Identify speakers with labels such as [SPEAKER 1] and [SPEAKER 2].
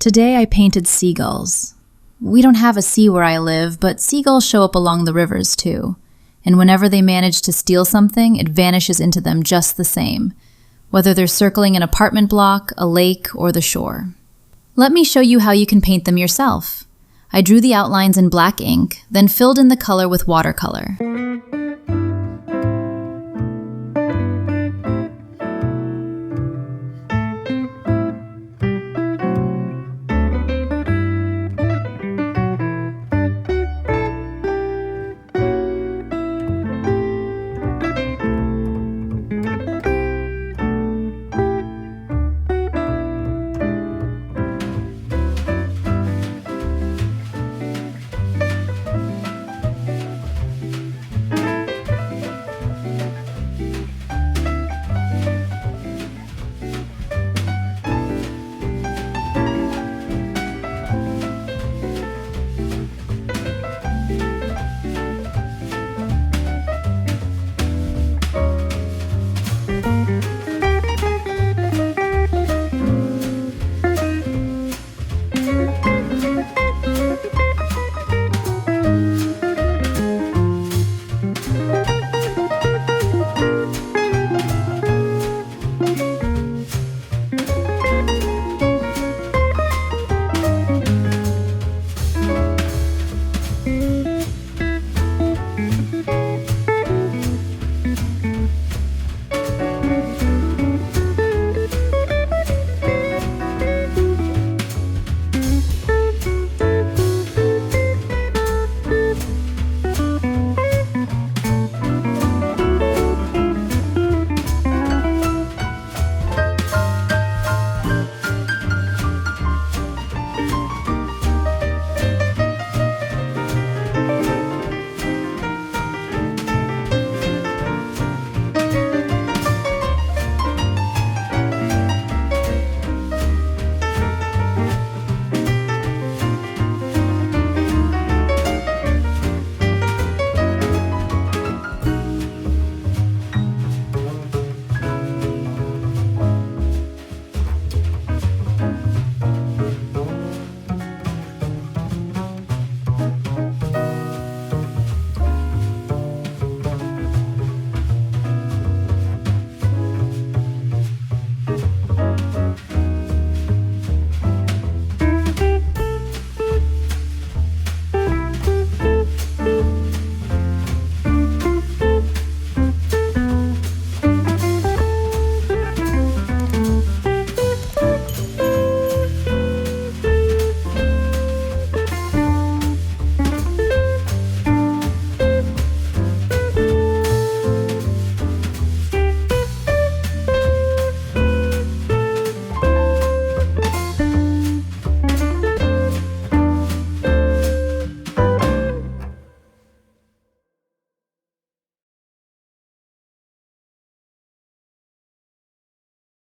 [SPEAKER 1] Today I painted seagulls. We don't have a sea where I live, but seagulls show up along the rivers too. And whenever they manage to steal something, it vanishes into them just the same, whether they're circling an apartment block, a lake, or the shore. Let me show you how you can paint them yourself. I drew the outlines in black ink, then filled in the color with watercolor.